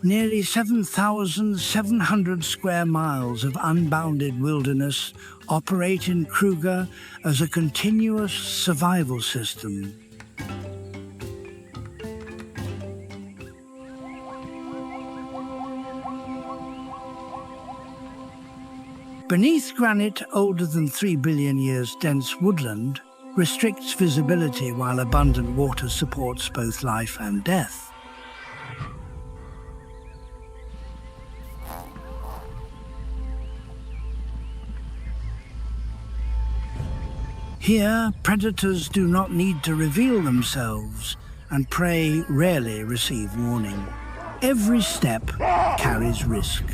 Nearly 7,700 square miles of unbounded wilderness operate in Kruger as a continuous survival system. Beneath granite older than 3 billion years dense woodland restricts visibility while abundant water supports both life and death. Here, predators do not need to reveal themselves, and prey rarely receive warning. Every step carries risk.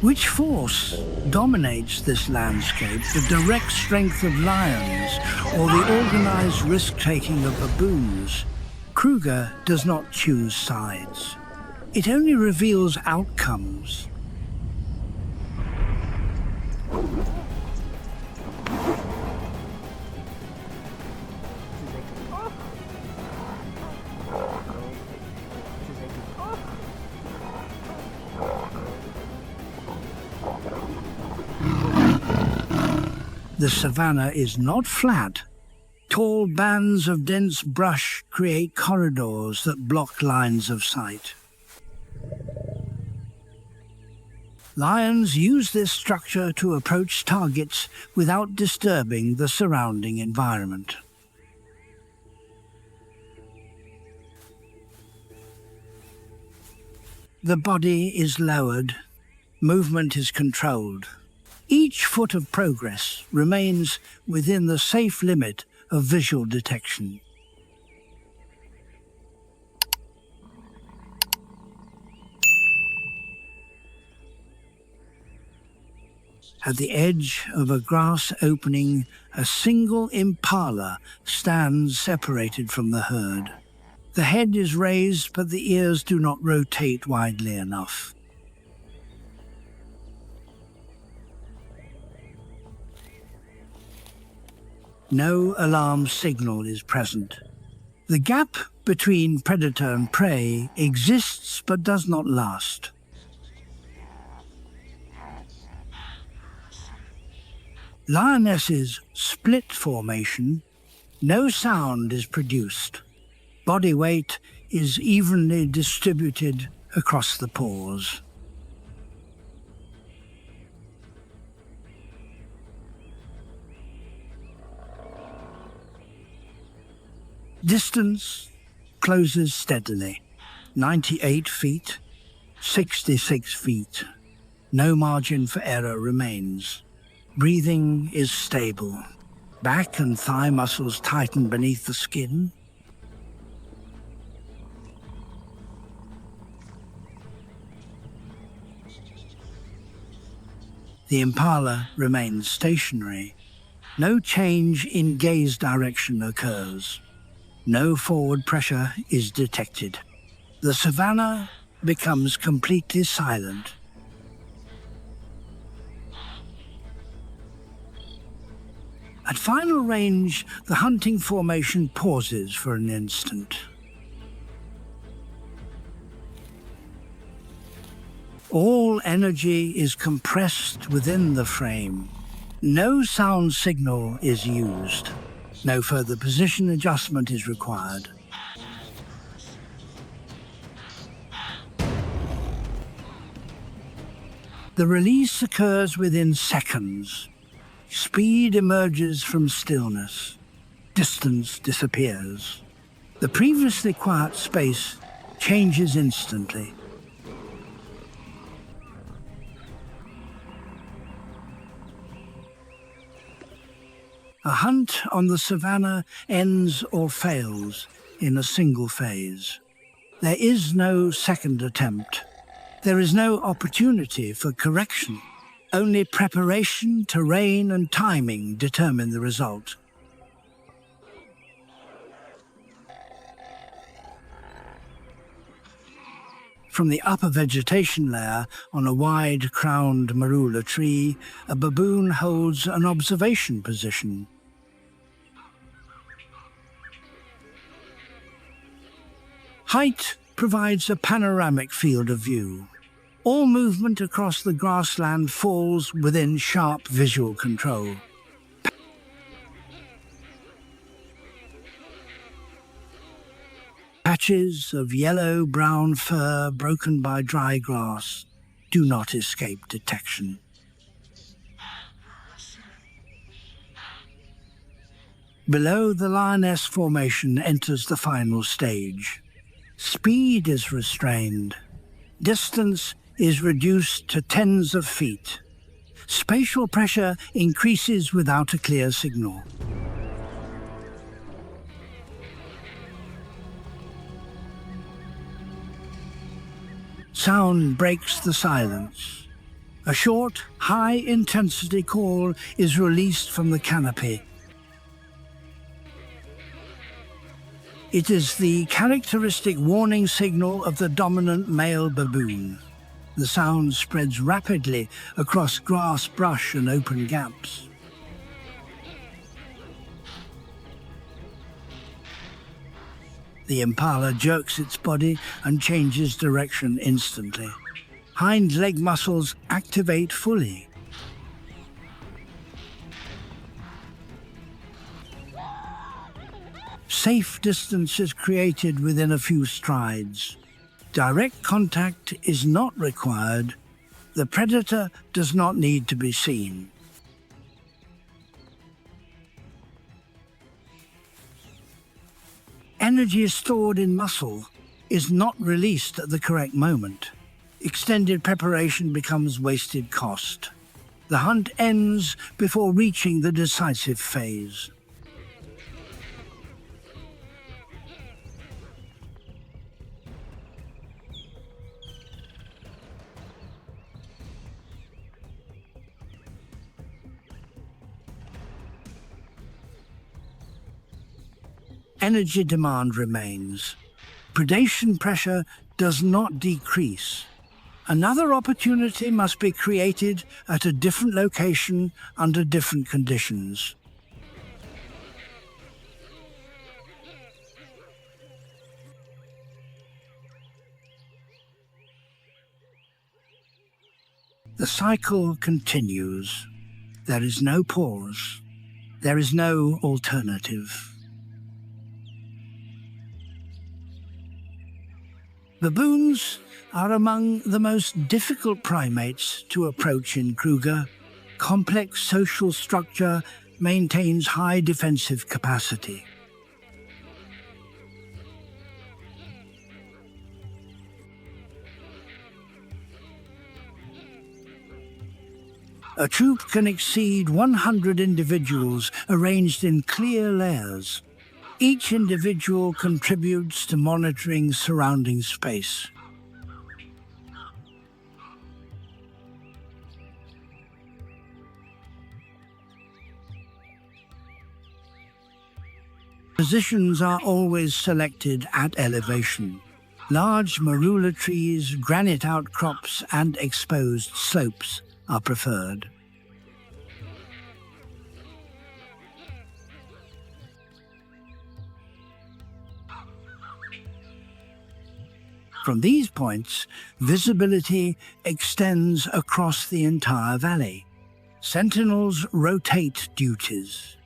Which force dominates this landscape? The direct strength of lions or the organized risk-taking of baboons? Kruger does not choose sides. It only reveals outcomes. The savanna is not flat. Tall bands of dense brush create corridors that block lines of sight. Lions use this structure to approach targets without disturbing the surrounding environment. The body is lowered, movement is controlled. Each foot of progress remains within the safe limit of visual detection. At the edge of a grass opening, a single impala stands separated from the herd. The head is raised, but the ears do not rotate widely enough. No alarm signal is present. The gap between predator and prey exists but does not last. Lioness's split formation, no sound is produced. Body weight is evenly distributed across the paws. Distance closes steadily. 98 feet, 66 feet. No margin for error remains. Breathing is stable. Back and thigh muscles tighten beneath the skin. The impala remains stationary. No change in gaze direction occurs. No forward pressure is detected. The savanna becomes completely silent. At final range, the hunting formation pauses for an instant. All energy is compressed within the frame. No sound signal is used. No further position adjustment is required. The release occurs within seconds. Speed emerges from stillness. Distance disappears. The previously quiet space changes instantly. A hunt on the savanna ends or fails in a single phase. There is no second attempt. There is no opportunity for correction. Only preparation, terrain, and timing determine the result. From the upper vegetation layer on a wide-crowned marula tree, a baboon holds an observation position. Height provides a panoramic field of view. All movement across the grassland falls within sharp visual control. Patches of yellow-brown fur broken by dry grass do not escape detection. Below, the Lioness formation enters the final stage. Speed is restrained. Distance is reduced to tens of feet. Spatial pressure increases without a clear signal. Sound breaks the silence. A short, high-intensity call is released from the canopy. It is the characteristic warning signal of the dominant male baboon. The sound spreads rapidly across grass, brush, and open gaps. The impala jerks its body and changes direction instantly. Hind leg muscles activate fully. Safe distance is created within a few strides. Direct contact is not required. The predator does not need to be seen. Energy stored in muscle is not released at the correct moment. Extended preparation becomes wasted cost. The hunt ends before reaching the decisive phase. Energy demand remains. Predation pressure does not decrease. Another opportunity must be created at a different location under different conditions. The cycle continues. There is no pause. There is no alternative. Baboons are among the most difficult primates to approach in Kruger. Complex social structure maintains high defensive capacity. A troop can exceed 100 individuals arranged in clear layers. Each individual contributes to monitoring surrounding space. Positions are always selected at elevation. Large marula trees, granite outcrops, and exposed slopes are preferred. From these points, visibility extends across the entire valley. Sentinels rotate duties.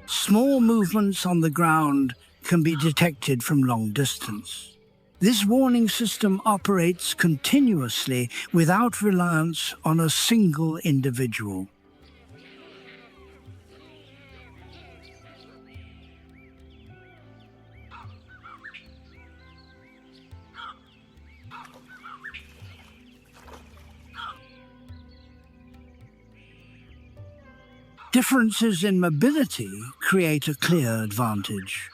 Small movements on the ground can be detected from long distance. This warning system operates continuously without reliance on a single individual. Differences in mobility create a clear advantage.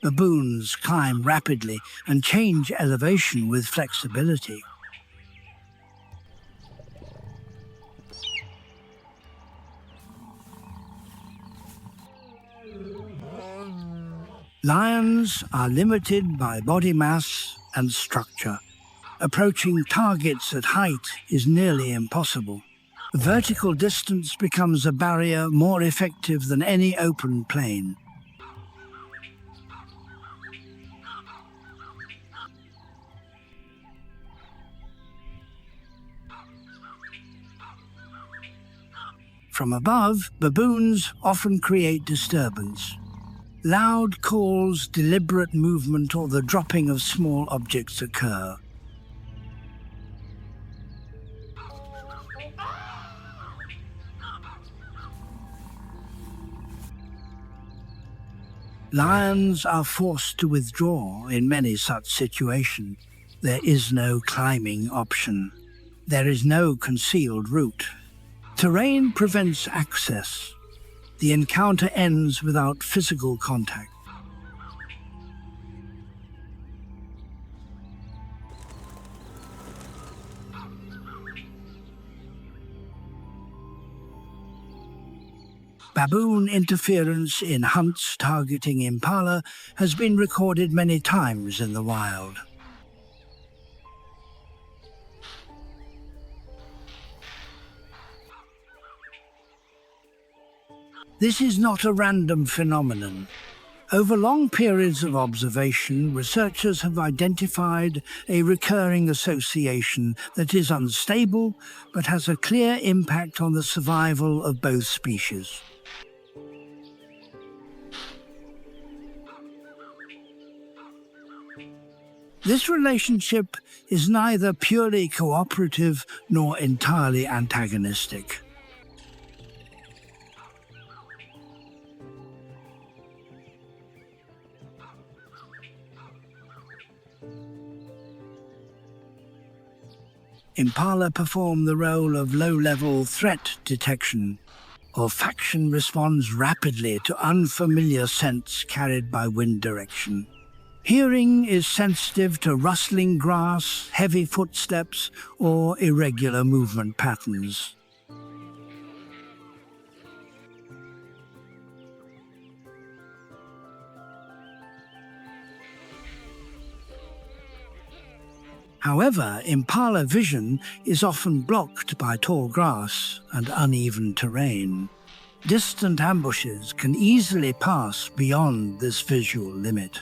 Baboons climb rapidly and change elevation with flexibility. Lions are limited by body mass and structure. Approaching targets at height is nearly impossible. Vertical distance becomes a barrier more effective than any open plain. From above, baboons often create disturbance. Loud calls, deliberate movement, or the dropping of small objects occur. Lions are forced to withdraw in many such situations. There is no climbing option. There is no concealed route. Terrain prevents access. The encounter ends without physical contact. Baboon interference in hunts targeting impala has been recorded many times in the wild. This is not a random phenomenon. Over long periods of observation, researchers have identified a recurring association that is unstable but has a clear impact on the survival of both species. This relationship is neither purely cooperative nor entirely antagonistic. Impala perform the role of low-level threat detection. Olfaction responds rapidly to unfamiliar scents carried by wind direction. Hearing is sensitive to rustling grass, heavy footsteps, or irregular movement patterns. However, impala vision is often blocked by tall grass and uneven terrain. Distant ambushes can easily pass beyond this visual limit.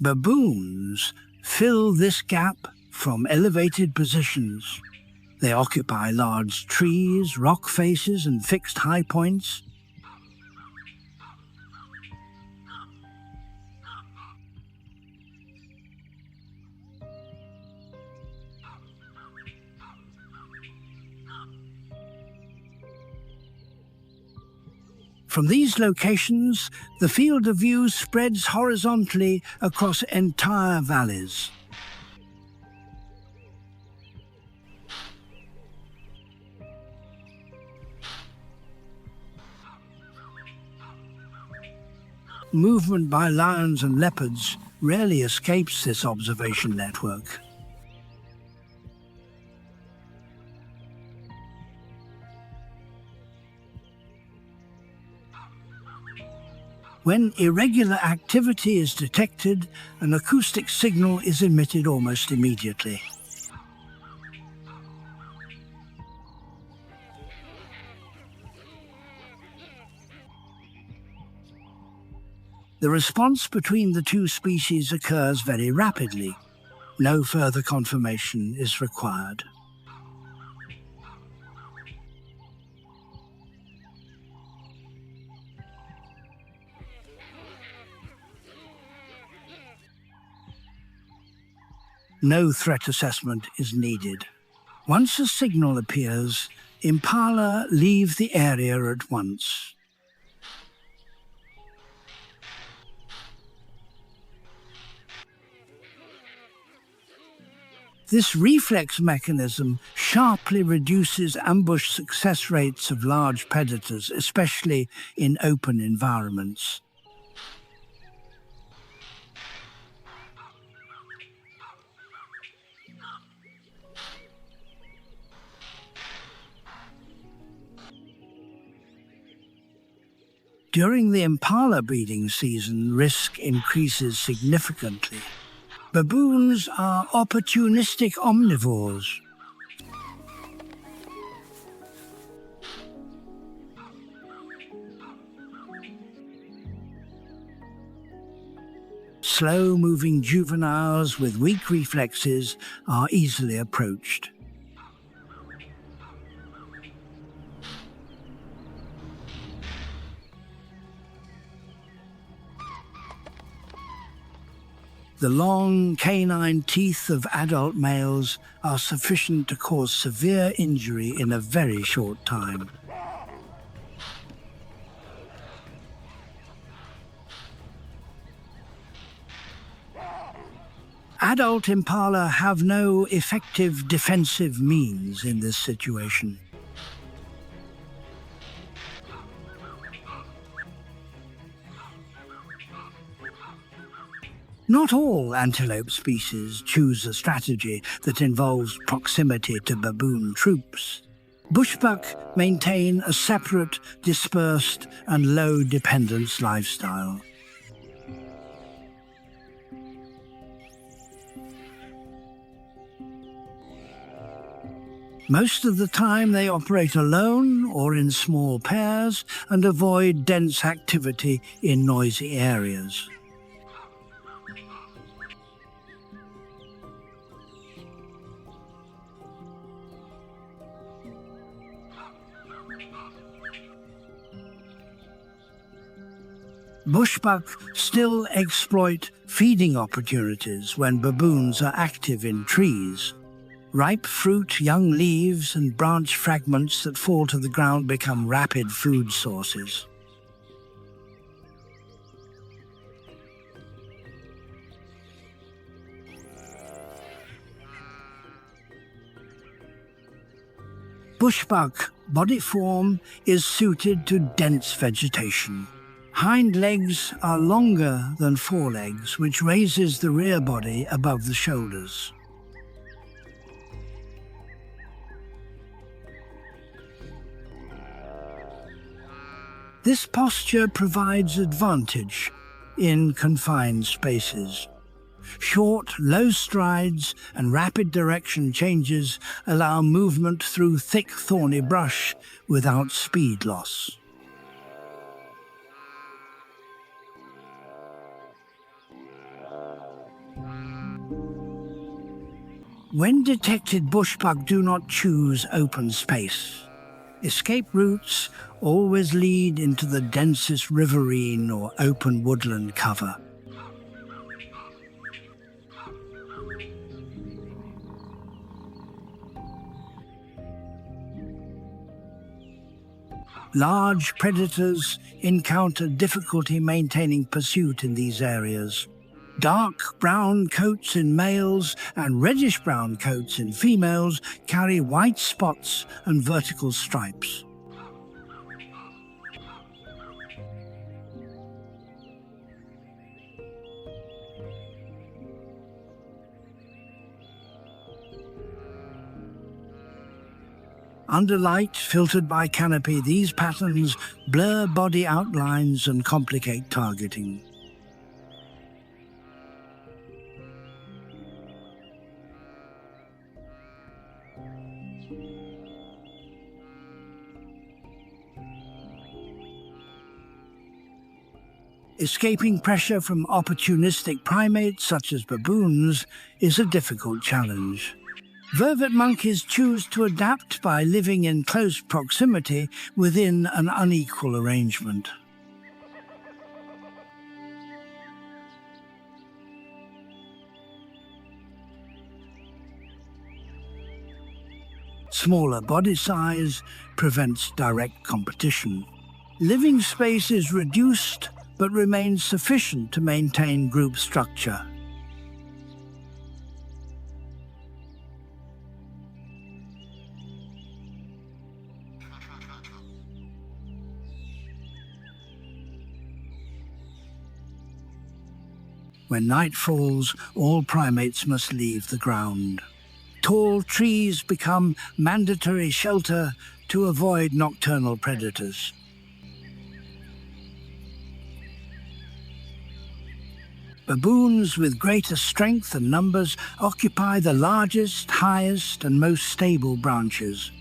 Baboons fill this gap from elevated positions. They occupy large trees, rock faces, and fixed high points. From these locations, the field of view spreads horizontally across entire valleys. Movement by lions and leopards rarely escapes this observation network. When irregular activity is detected, an acoustic signal is emitted almost immediately. The response between the two species occurs very rapidly. No further confirmation is required. No threat assessment is needed. Once a signal appears, impala leave the area at once. This reflex mechanism sharply reduces ambush success rates of large predators, especially in open environments. During the impala breeding season, risk increases significantly. Baboons are opportunistic omnivores. Slow-moving juveniles with weak reflexes are easily approached. The long canine teeth of adult males are sufficient to cause severe injury in a very short time. Adult impala have no effective defensive means in this situation. Not all antelope species choose a strategy that involves proximity to baboon troops. Bushbuck maintain a separate, dispersed, and low-dependence lifestyle. Most of the time they operate alone or in small pairs and avoid dense activity in noisy areas. Bushbuck still exploit feeding opportunities when baboons are active in trees. Ripe fruit, young leaves, and branch fragments that fall to the ground become rapid food sources. Bushbuck body form is suited to dense vegetation. Hind legs are longer than forelegs, which raises the rear body above the shoulders. This posture provides advantage in confined spaces. Short, low strides and rapid direction changes allow movement through thick, thorny brush without speed loss. When detected, bushbuck do not choose open space. Escape routes always lead into the densest riverine or open woodland cover. Large predators encounter difficulty maintaining pursuit in these areas. Dark brown coats in males and reddish-brown coats in females carry white spots and vertical stripes. Under light filtered by canopy, these patterns blur body outlines and complicate targeting. Escaping pressure from opportunistic primates such as baboons is a difficult challenge. Vervet monkeys choose to adapt by living in close proximity within an unequal arrangement. Smaller body size prevents direct competition. Living space is reduced but remains sufficient to maintain group structure. When night falls, all primates must leave the ground. Tall trees become mandatory shelter to avoid nocturnal predators. Baboons with greater strength and numbers occupy the largest, highest, and most stable branches.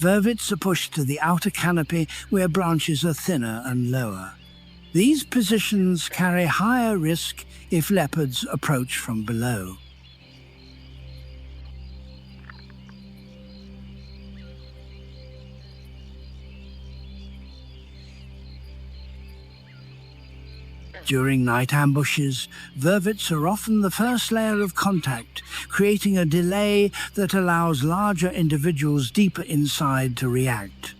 Vervets are pushed to the outer canopy where branches are thinner and lower. These positions carry higher risk if leopards approach from below. During night ambushes, vervets are often the first layer of contact, creating a delay that allows larger individuals deeper inside to react.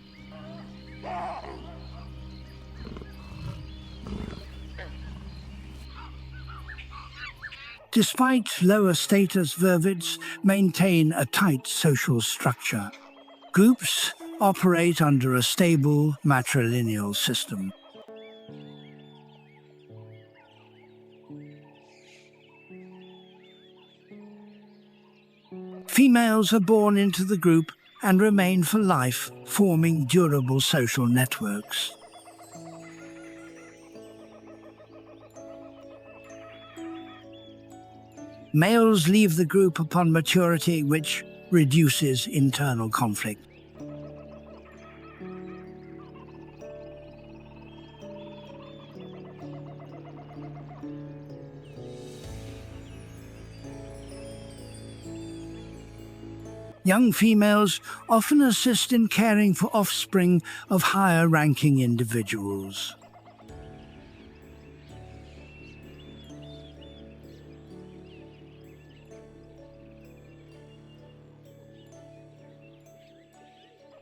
Despite lower status, vervets maintain a tight social structure. Groups operate under a stable matrilineal system. Females are born into the group and remain for life, forming durable social networks. Males leave the group upon maturity, which reduces internal conflict. Young females often assist in caring for offspring of higher-ranking individuals.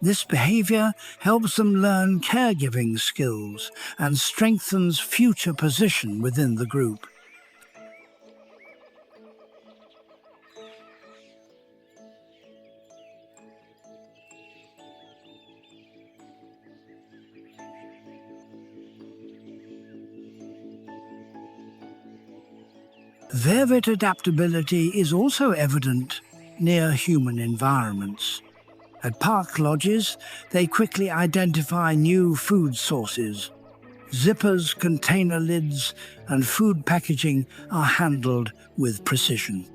This behavior helps them learn caregiving skills and strengthens future position within the group. Vervet adaptability is also evident near human environments. At park lodges, they quickly identify new food sources. Zippers, container lids, and food packaging are handled with precision.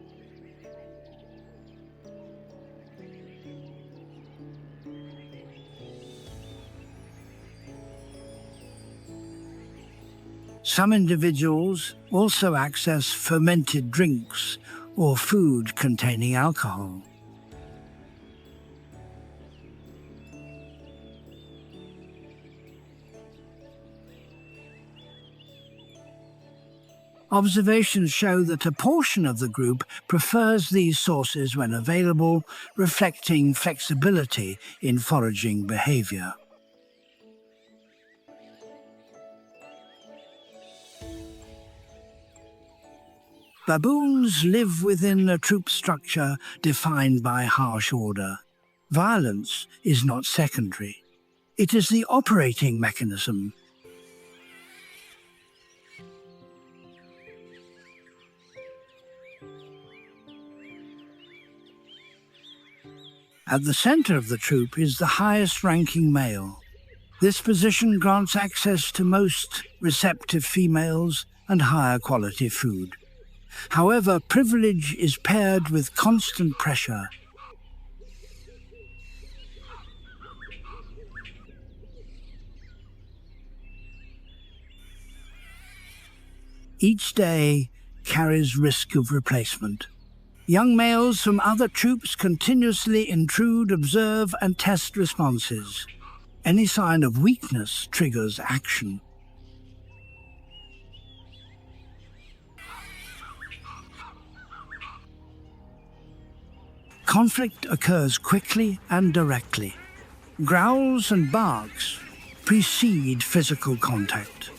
Some individuals also access fermented drinks or food containing alcohol. Observations show that a portion of the group prefers these sources when available, reflecting flexibility in foraging behavior. Baboons live within a troop structure defined by harsh order. Violence is not secondary. It is the operating mechanism. At the center of the troop is the highest-ranking male. This position grants access to most receptive females and higher-quality food. However, privilege is paired with constant pressure. Each day carries risk of replacement. Young males from other troops continuously intrude, observe, and test responses. Any sign of weakness triggers action. Conflict occurs quickly and directly. Growls and barks precede physical contact.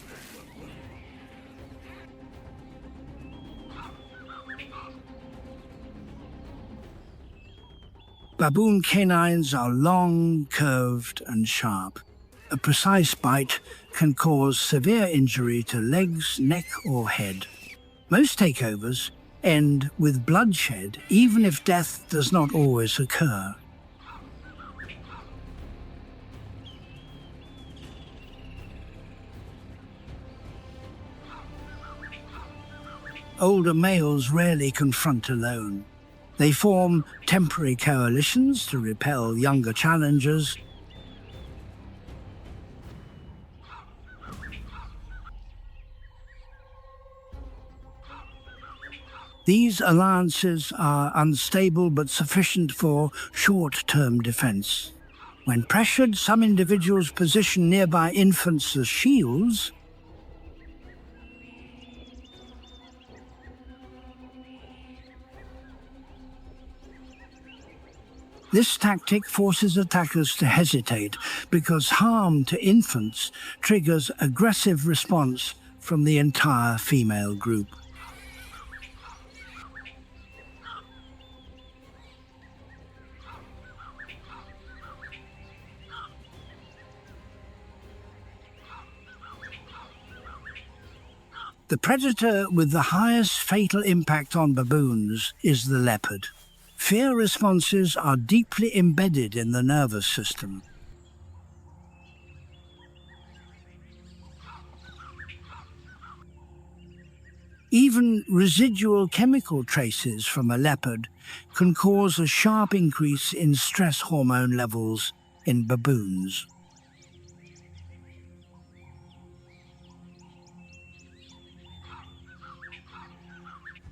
Baboon canines are long, curved, and sharp. A precise bite can cause severe injury to legs, neck, or head. Most takeovers end with bloodshed, even if death does not always occur. Older males rarely confront alone. They form temporary coalitions to repel younger challengers. These alliances are unstable but sufficient for short-term defense. When pressured, some individuals position nearby infants as shields. This tactic forces attackers to hesitate because harm to infants triggers aggressive response from the entire female group. The predator with the highest fatal impact on baboons is the leopard. Fear responses are deeply embedded in the nervous system. Even residual chemical traces from a leopard can cause a sharp increase in stress hormone levels in baboons.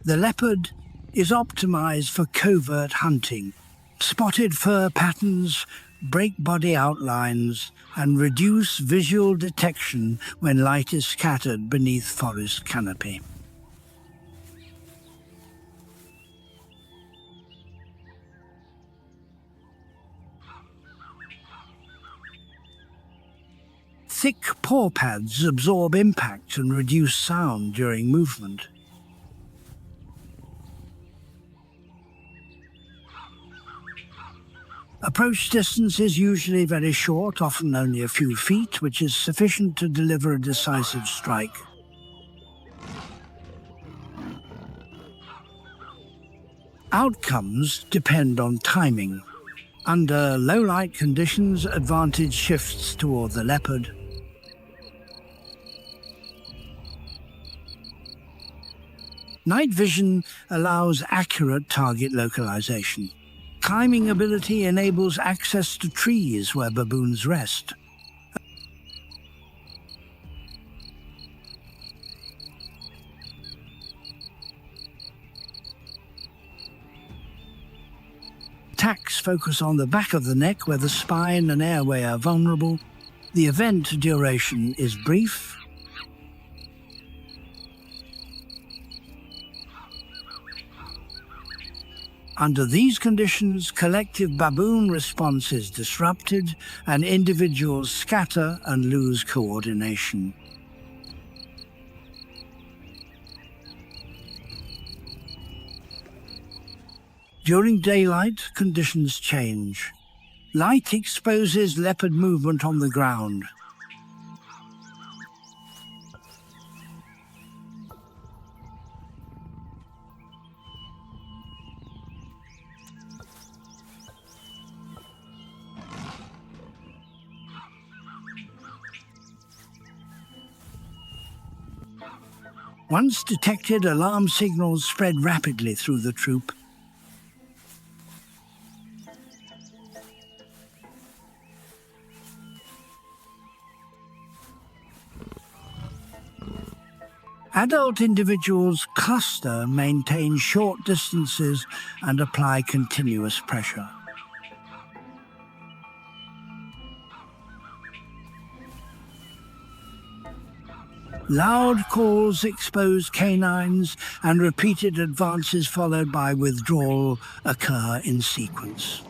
The leopard is optimized for covert hunting. Spotted fur patterns break body outlines and reduce visual detection when light is scattered beneath forest canopy. Thick paw pads absorb impact and reduce sound during movement. Approach distance is usually very short, often only a few feet, which is sufficient to deliver a decisive strike. Outcomes depend on timing. Under low light conditions, advantage shifts toward the leopard. Night vision allows accurate target localization. Climbing ability enables access to trees where baboons rest. Attacks focus on the back of the neck where the spine and airway are vulnerable. The event duration is brief. Under these conditions, collective baboon response is disrupted and individuals scatter and lose coordination. During daylight, conditions change. Light exposes leopard movement on the ground. Once detected, alarm signals spread rapidly through the troop. Adult individuals cluster, maintain short distances, and apply continuous pressure. Loud calls expose canines, and repeated advances followed by withdrawal occur in sequence.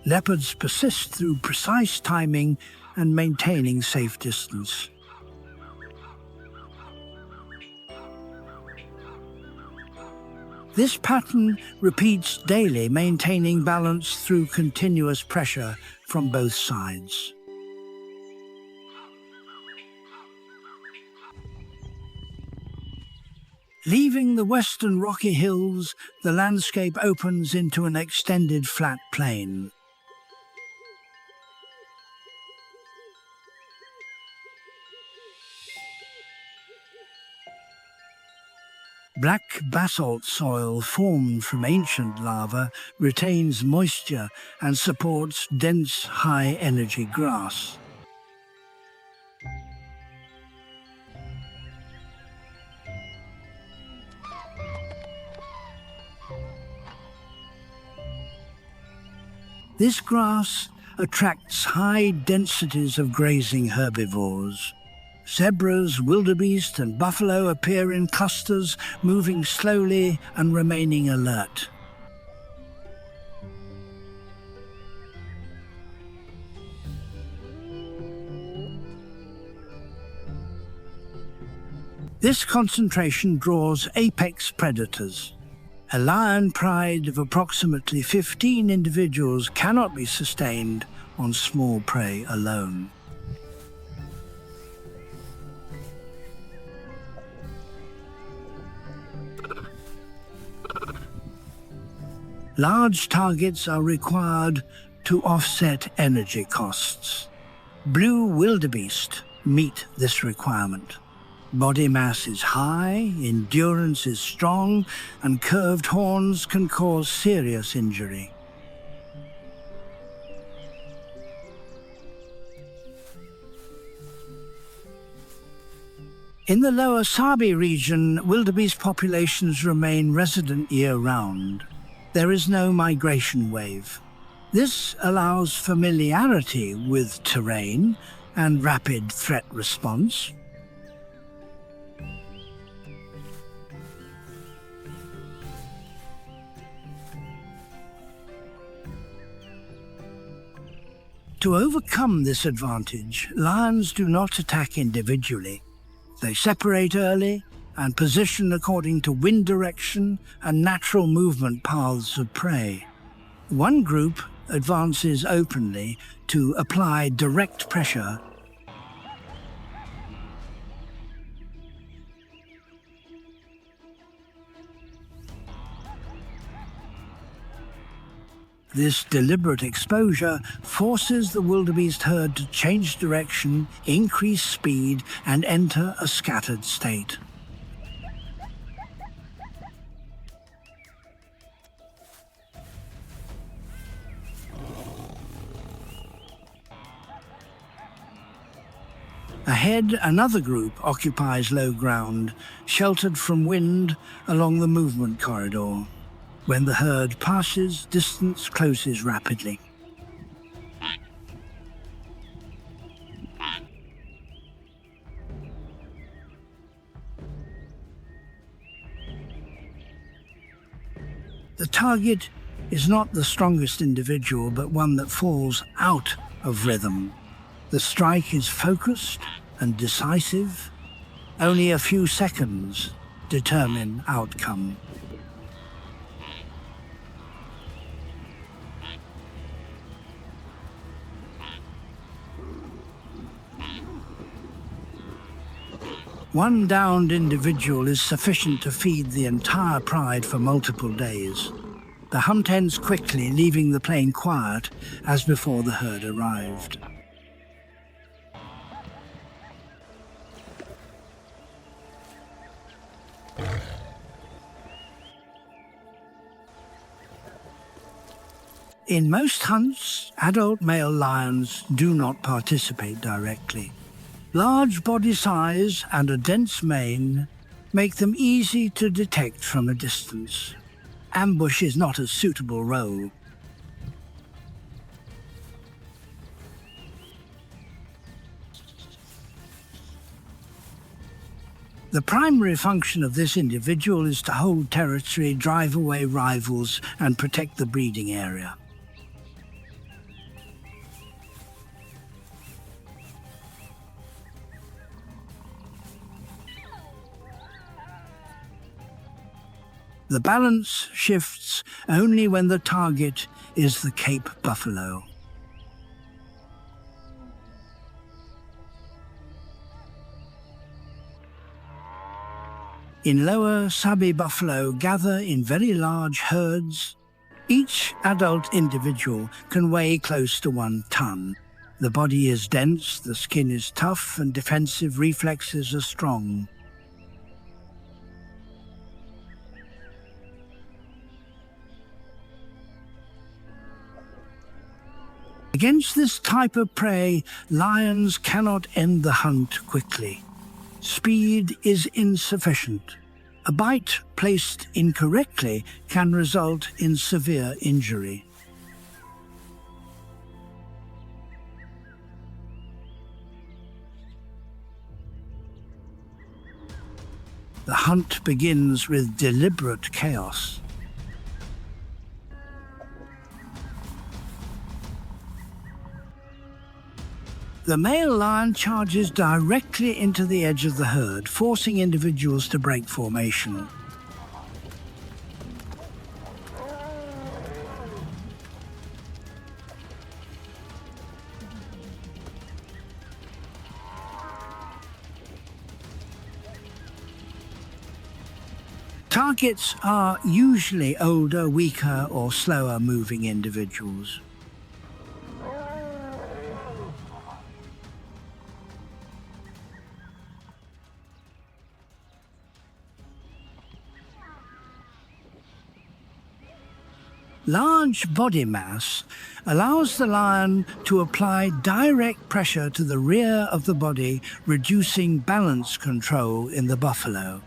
Leopards persist through precise timing and maintaining safe distance. This pattern repeats daily, maintaining balance through continuous pressure from both sides. Leaving the western rocky hills, the landscape opens into an extended flat plain. Black basalt soil formed from ancient lava retains moisture and supports dense, high-energy grass. This grass attracts high densities of grazing herbivores. Zebras, wildebeest and buffalo appear in clusters, moving slowly and remaining alert. This concentration draws apex predators. A lion pride of approximately 15 individuals cannot be sustained on small prey alone. Large targets are required to offset energy costs. Blue wildebeest meet this requirement. Body mass is high, endurance is strong, and curved horns can cause serious injury. In the lower Sabi region, wildebeest populations remain resident year-round. There is no migration wave. This allows familiarity with terrain and rapid threat response. To overcome this advantage, lions do not attack individually. They separate early and position according to wind direction and natural movement paths of prey. One group advances openly to apply direct pressure. This deliberate exposure forces the wildebeest herd to change direction, increase speed, and enter a scattered state. Ahead, another group occupies low ground, sheltered from wind along the movement corridor. When the herd passes, distance closes rapidly. The target is not the strongest individual, but one that falls out of rhythm. The strike is focused and decisive. Only a few seconds determine outcome. One downed individual is sufficient to feed the entire pride for multiple days. The hunt ends quickly, leaving the plain quiet as before the herd arrived. In most hunts, adult male lions do not participate directly. Large body size and a dense mane make them easy to detect from a distance. Ambush is not a suitable role. The primary function of this individual is to hold territory, drive away rivals, and protect the breeding area. The balance shifts only when the target is the Cape buffalo. In lower Sabi buffalo gather in very large herds. Each adult individual can weigh close to 1 ton. The body is dense, the skin is tough, and defensive reflexes are strong. Against this type of prey, lions cannot end the hunt quickly. Speed is insufficient. A bite placed incorrectly can result in severe injury. The hunt begins with deliberate chaos. The male lion charges directly into the edge of the herd, forcing individuals to break formation. Targets are usually older, weaker, or slower-moving individuals. Large body mass allows the lion to apply direct pressure to the rear of the body, reducing balance control in the buffalo.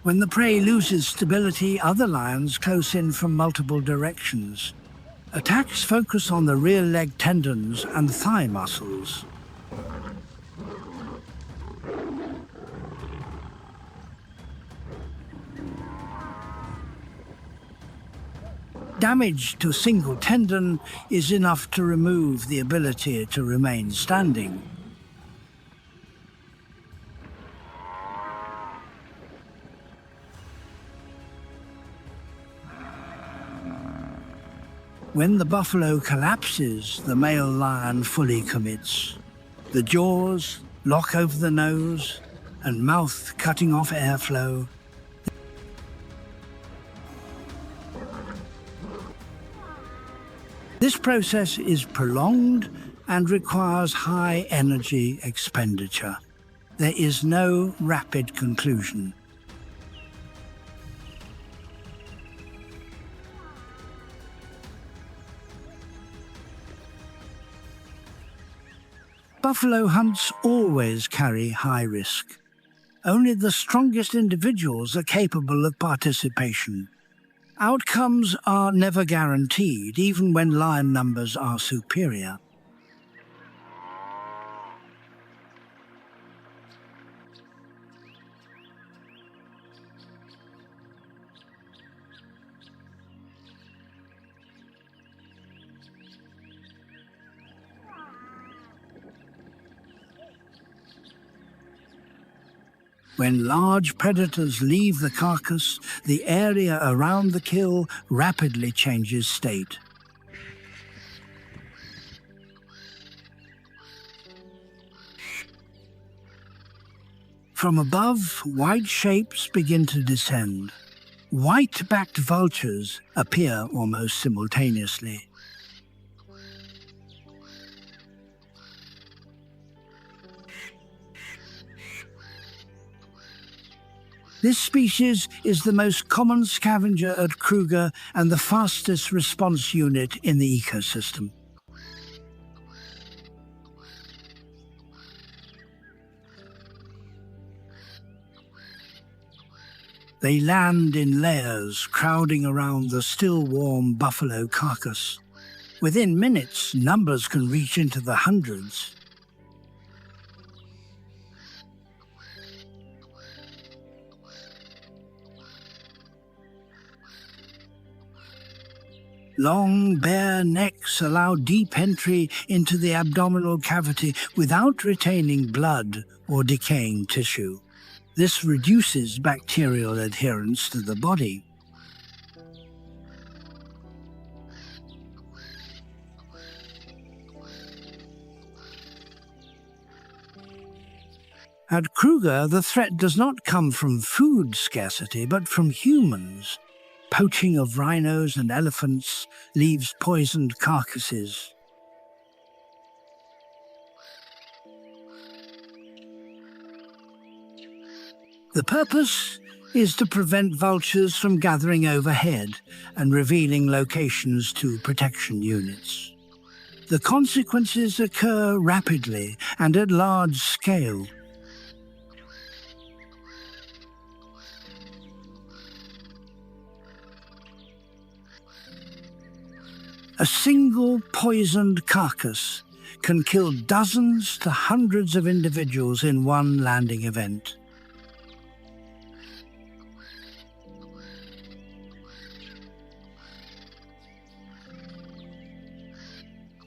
When the prey loses stability, other lions close in from multiple directions. Attacks focus on the rear leg tendons and thigh muscles. Damage to a single tendon is enough to remove the ability to remain standing. When the buffalo collapses, the male lion fully commits. The jaws lock over the nose and mouth, cutting off airflow. This process is prolonged and requires high energy expenditure. There is no rapid conclusion. Buffalo hunts always carry high risk. Only the strongest individuals are capable of participation. Outcomes are never guaranteed, even when lion numbers are superior. When large predators leave the carcass, the area around the kill rapidly changes state. From above, white shapes begin to descend. White-backed vultures appear almost simultaneously. This species is the most common scavenger at Kruger and the fastest response unit in the ecosystem. They land in layers, crowding around the still warm buffalo carcass. Within minutes, numbers can reach into the hundreds. Long, bare necks allow deep entry into the abdominal cavity without retaining blood or decaying tissue. This reduces bacterial adherence to the body. At Kruger, the threat does not come from food scarcity, but from humans. Poaching of rhinos and elephants leaves poisoned carcasses. The purpose is to prevent vultures from gathering overhead and revealing locations to protection units. The consequences occur rapidly and at large scale. A single poisoned carcass can kill dozens to hundreds of individuals in one landing event.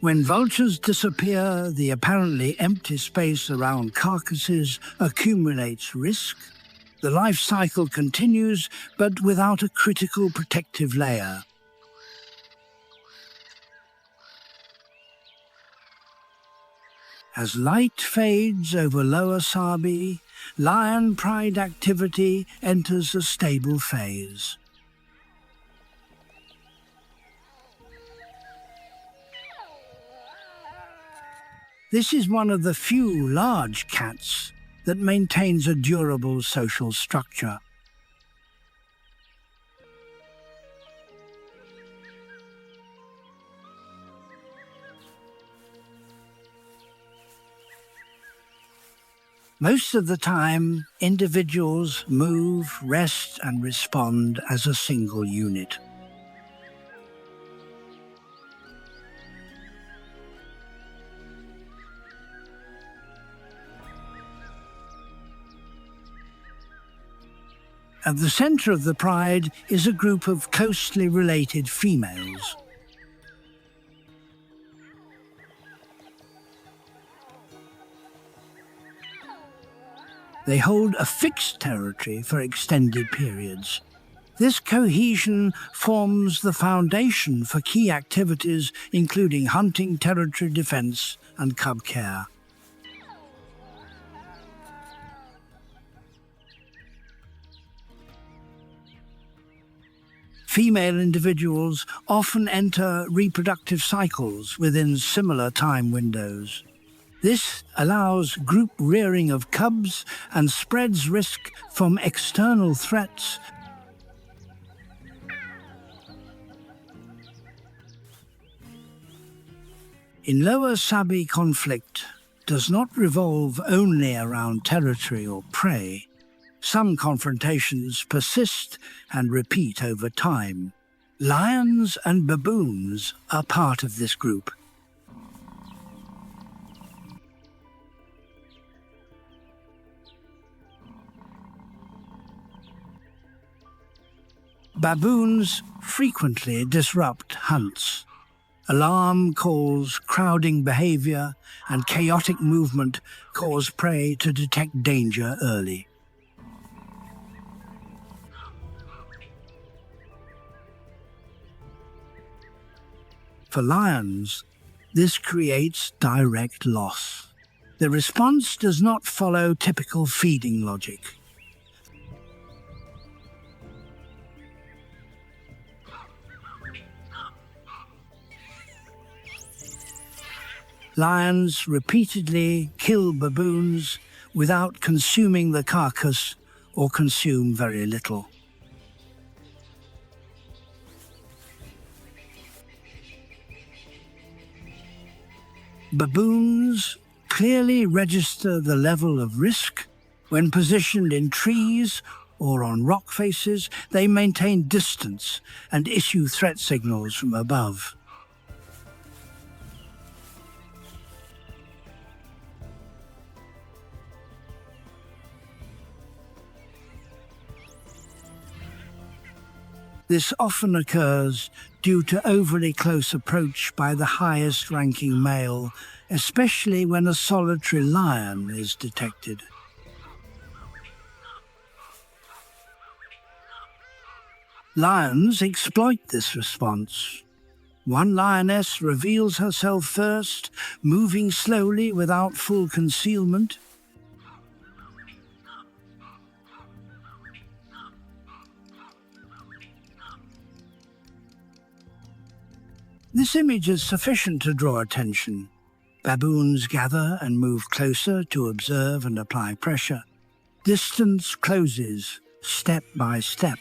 When vultures disappear, the apparently empty space around carcasses accumulates risk. The life cycle continues, but without a critical protective layer. As light fades over lower Sabi, lion pride activity enters a stable phase. This is one of the few large cats that maintains a durable social structure. Most of the time, individuals move, rest, and respond as a single unit. At the center of the pride is a group of closely related females. They hold a fixed territory for extended periods. This cohesion forms the foundation for key activities including hunting, territory defense, and cub care. Female individuals often enter reproductive cycles within similar time windows. This allows group rearing of cubs and spreads risk from external threats. In lower Sabi, conflict does not revolve only around territory or prey. Some confrontations persist and repeat over time. Lions and baboons are part of this group. Baboons frequently disrupt hunts. Alarm calls, crowding behavior, and chaotic movement cause prey to detect danger early. For lions, this creates direct loss. The response does not follow typical feeding logic. Lions repeatedly kill baboons without consuming the carcass or consume very little. Baboons clearly register the level of risk. When positioned in trees or on rock faces, they maintain distance and issue threat signals from above. This often occurs due to overly close approach by the highest-ranking male, especially when a solitary lion is detected. Lions exploit this response. One lioness reveals herself first, moving slowly without full concealment. This image is sufficient to draw attention. Baboons gather and move closer to observe and apply pressure. Distance closes, step by step.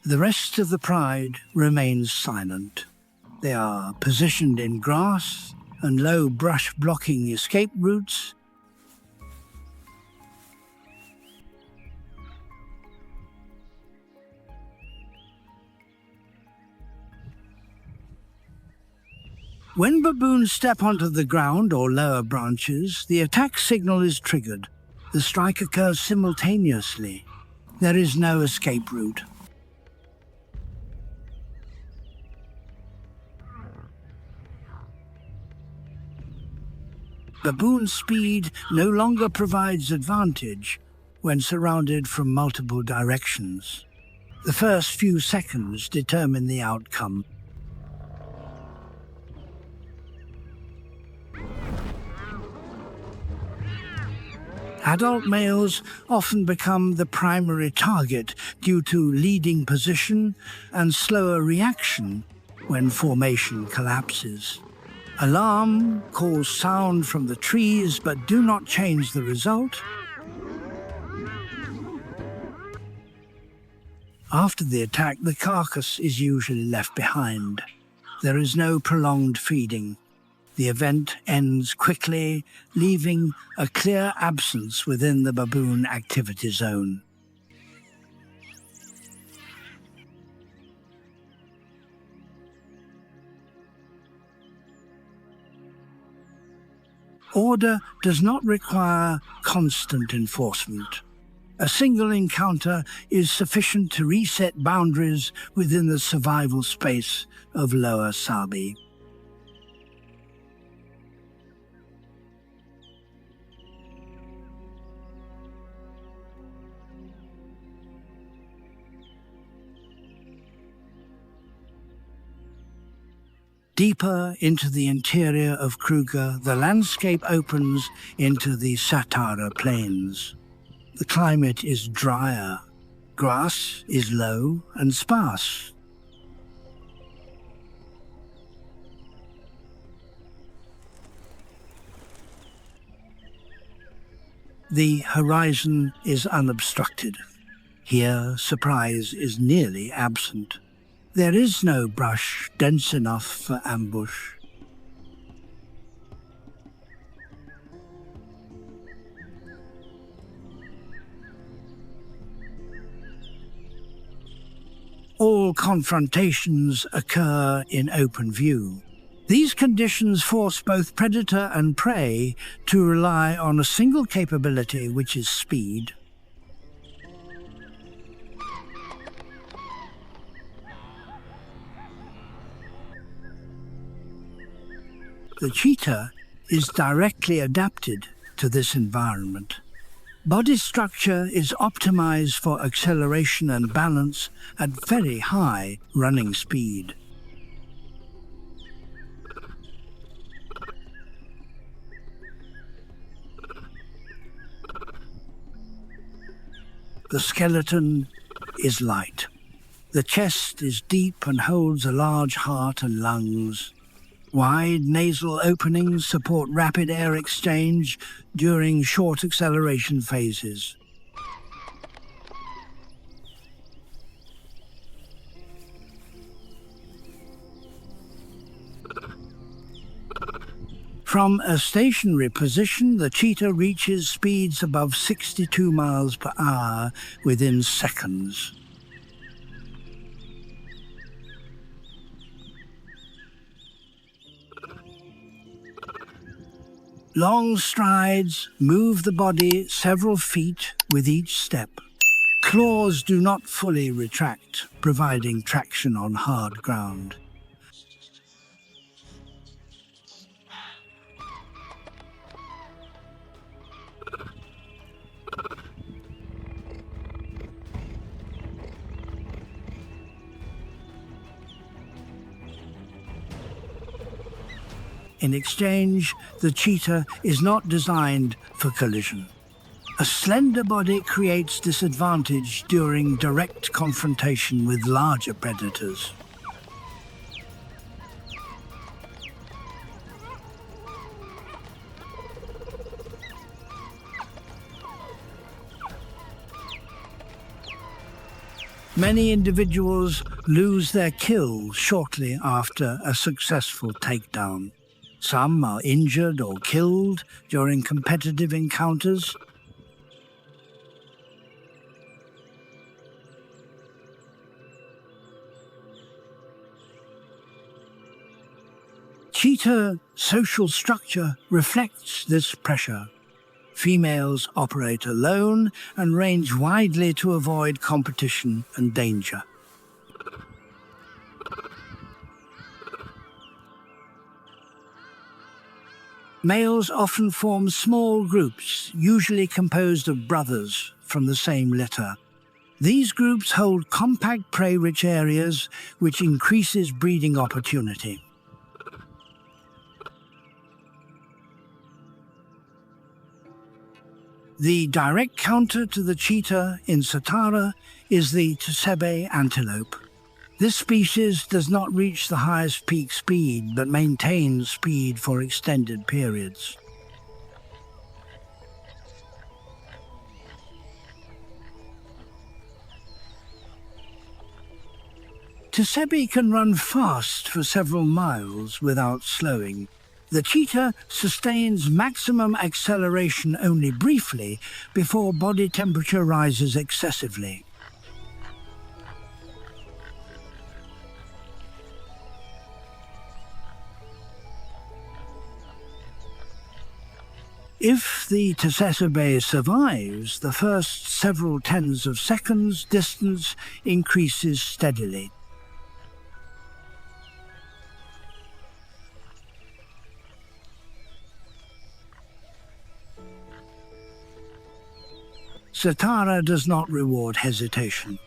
The rest of the pride remains silent. They are positioned in grass and low brush blocking escape routes. When baboons step onto the ground or lower branches, the attack signal is triggered. The strike occurs simultaneously. There is no escape route. Baboon speed no longer provides advantage when surrounded from multiple directions. The first few seconds determine the outcome. Adult males often become the primary target due to leading position and slower reaction when formation collapses. Alarm calls sound from the trees but do not change the result. After the attack, the carcass is usually left behind. There is no prolonged feeding. The event ends quickly, leaving a clear absence within the baboon activity zone. Order does not require constant enforcement. A single encounter is sufficient to reset boundaries within the survival space of Lower Sabi. Deeper into the interior of Kruger, the landscape opens into the Satara Plains. The climate is drier. Grass is low and sparse. The horizon is unobstructed. Here, surprise is nearly absent. There is no brush dense enough for ambush. All confrontations occur in open view. These conditions force both predator and prey to rely on a single capability, which is speed. The cheetah is directly adapted to this environment. Body structure is optimized for acceleration and balance at very high running speed. The skeleton is light. The chest is deep and holds a large heart and lungs. Wide nasal openings support rapid air exchange during short acceleration phases. From a stationary position, the cheetah reaches speeds above 62 miles per hour within seconds. Long strides move the body several feet with each step. Claws do not fully retract, providing traction on hard ground. In exchange, the cheetah is not designed for collision. A slender body creates disadvantage during direct confrontation with larger predators. Many individuals lose their kill shortly after a successful takedown. Some are injured or killed during competitive encounters. Cheetah social structure reflects this pressure. Females operate alone and range widely to avoid competition and danger. Males often form small groups, usually composed of brothers from the same litter. These groups hold compact prey-rich areas, which increases breeding opportunity. The direct counter to the cheetah in Satara is the Tsebe antelope. This species does not reach the highest peak speed, but maintains speed for extended periods. Tsebe can run fast for several miles without slowing. The cheetah sustains maximum acceleration only briefly before body temperature rises excessively. If the Tsebe survives, the first several tens of seconds, distance increases steadily. Satara does not reward hesitation.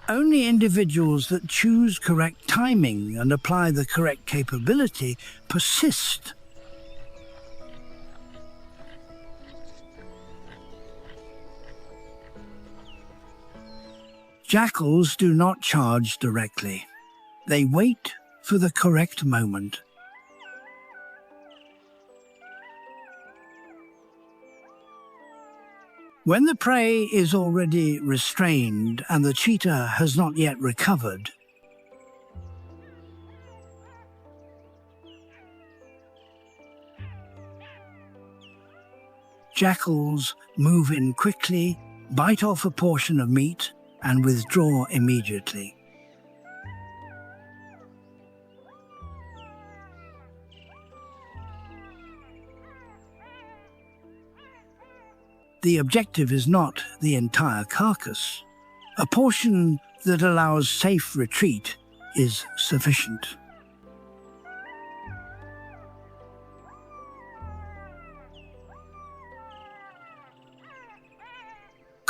Only individuals that choose correct timing and apply the correct capability persist. Jackals do not charge directly. They wait for the correct moment. When the prey is already restrained and the cheetah has not yet recovered, jackals move in quickly, bite off a portion of meat, and withdraw immediately. The objective is not the entire carcass. A portion that allows safe retreat is sufficient.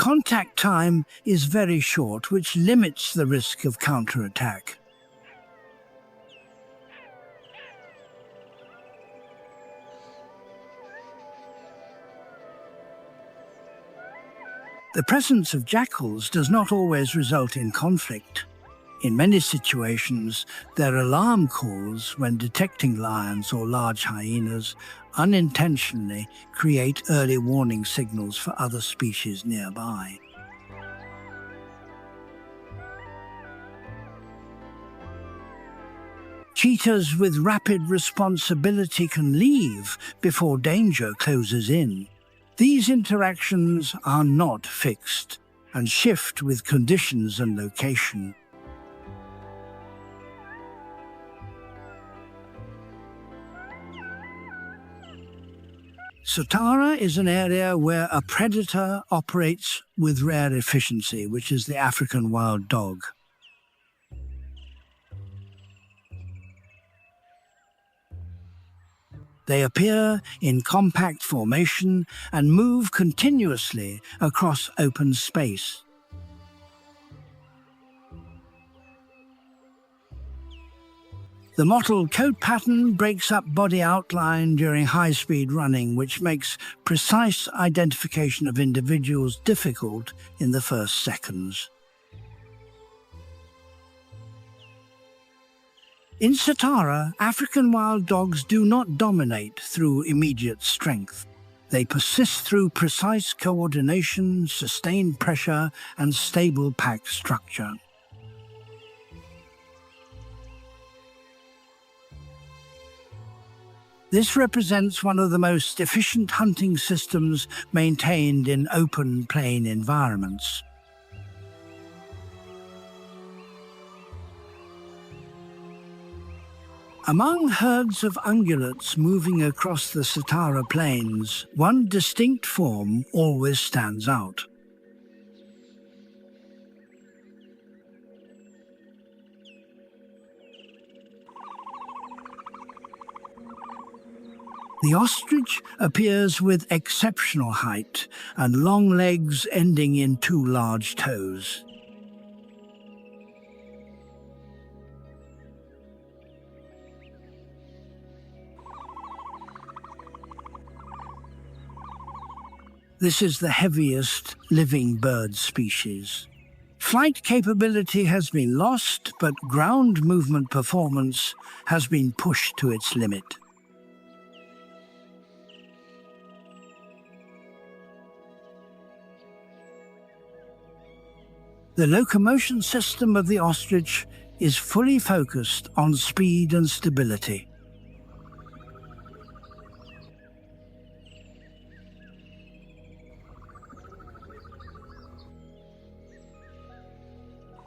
Contact time is very short, which limits the risk of counterattack. The presence of jackals does not always result in conflict. In many situations, their alarm calls when detecting lions or large hyenas unintentionally create early warning signals for other species nearby. Cheetahs with rapid responsibility can leave before danger closes in. These interactions are not fixed and shift with conditions and location. Satara is an area where a predator operates with rare efficiency, which is the African wild dog. They appear in compact formation and move continuously across open space. The mottled coat pattern breaks up body outline during high-speed running, which makes precise identification of individuals difficult in the first seconds. In Satara, African wild dogs do not dominate through immediate strength. They persist through precise coordination, sustained pressure, and stable pack structure. This represents one of the most efficient hunting systems maintained in open plain environments. Among herds of ungulates moving across the Satara plains, one distinct form always stands out. The ostrich appears with exceptional height and long legs ending in two large toes. This is the heaviest living bird species. Flight capability has been lost, but ground movement performance has been pushed to its limit. The locomotion system of the ostrich is fully focused on speed and stability.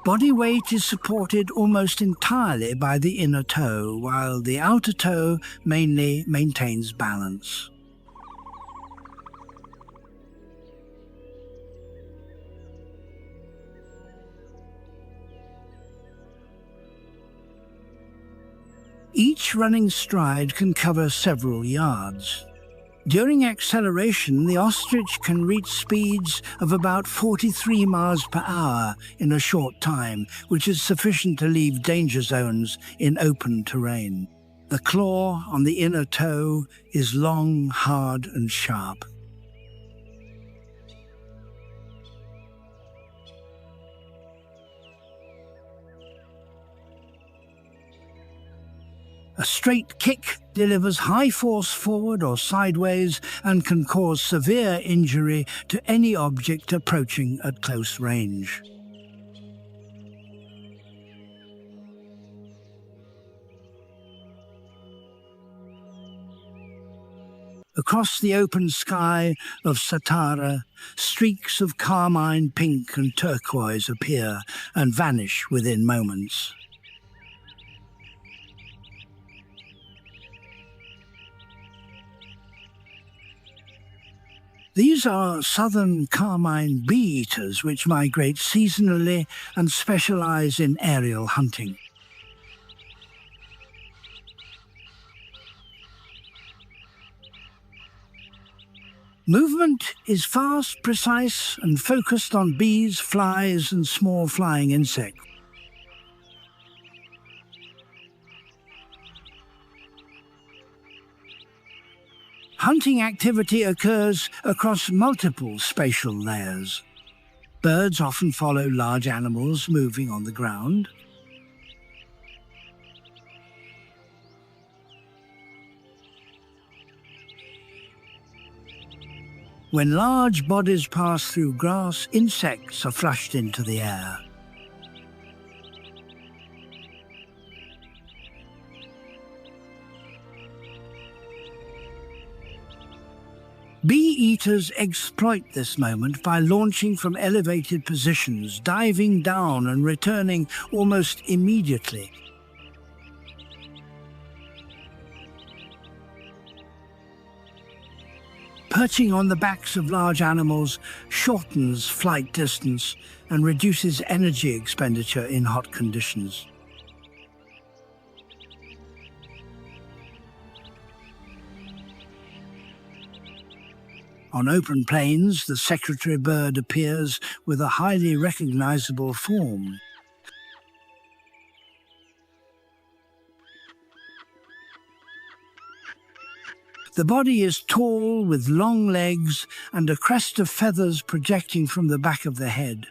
Body weight is supported almost entirely by the inner toe, while the outer toe mainly maintains balance. Each running stride can cover several yards. During acceleration, the ostrich can reach speeds of about 43 miles per hour in a short time, which is sufficient to leave danger zones in open terrain. The claw on the inner toe is long, hard, and sharp. A straight kick delivers high force forward or sideways and can cause severe injury to any object approaching at close range. Across the open sky of Satara, streaks of carmine, pink and turquoise appear and vanish within moments. These are southern carmine bee-eaters which migrate seasonally and specialize in aerial hunting. Movement is fast, precise, and focused on bees, flies, and small flying insects. Hunting activity occurs across multiple spatial layers. Birds often follow large animals moving on the ground. When large bodies pass through grass, insects are flushed into the air. Bee-eaters exploit this moment by launching from elevated positions, diving down and returning almost immediately. Perching on the backs of large animals shortens flight distance and reduces energy expenditure in hot conditions. On open plains, the secretary bird appears with a highly recognizable form. The body is tall with long legs and a crest of feathers projecting from the back of the head.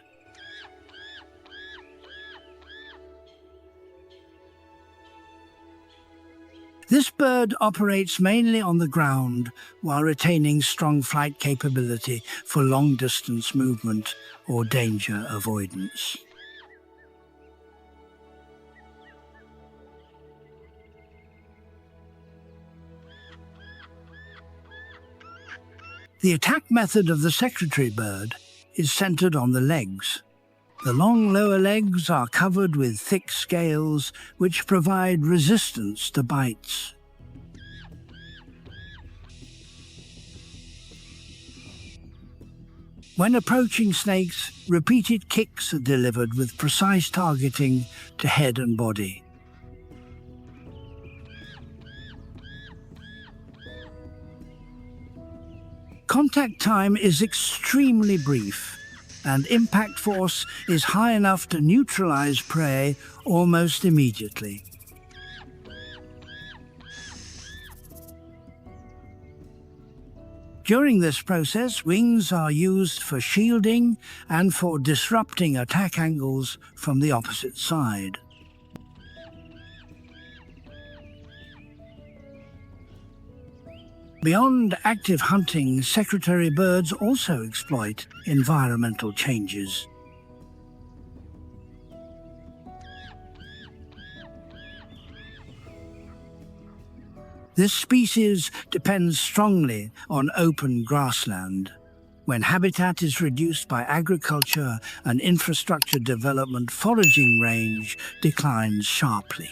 This bird operates mainly on the ground while retaining strong flight capability for long-distance movement or danger avoidance. The attack method of the secretary bird is centered on the legs. The long lower legs are covered with thick scales which provide resistance to bites. When approaching snakes, repeated kicks are delivered with precise targeting to head and body. Contact time is extremely brief, and impact force is high enough to neutralize prey almost immediately. During this process, wings are used for shielding and for disrupting attack angles from the opposite side. Beyond active hunting, secretary birds also exploit environmental changes. This species depends strongly on open grassland. When habitat is reduced by agriculture and infrastructure development, foraging range declines sharply.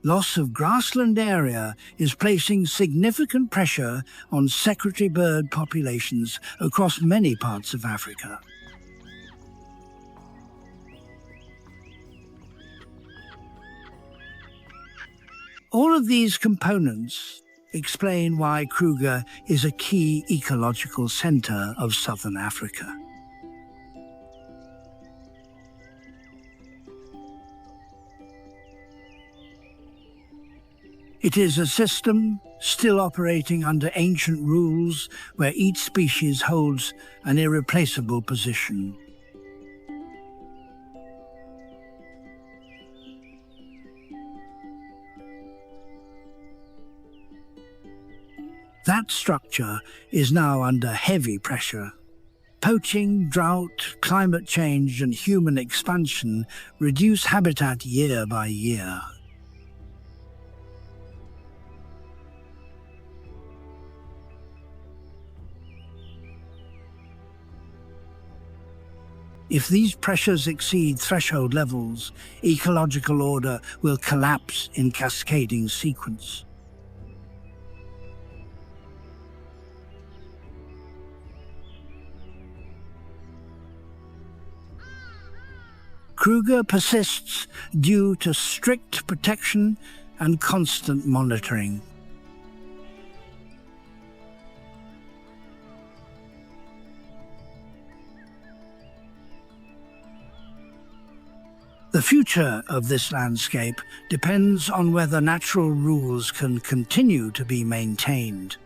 Loss of grassland area is placing significant pressure on secretary bird populations across many parts of Africa. All of these components explain why Kruger is a key ecological center of southern Africa. It is a system still operating under ancient rules where each species holds an irreplaceable position. That structure is now under heavy pressure. Poaching, drought, climate change, and human expansion reduce habitat year by year. If these pressures exceed threshold levels, ecological order will collapse in cascading sequence. Kruger persists due to strict protection and constant monitoring. The future of this landscape depends on whether natural rules can continue to be maintained.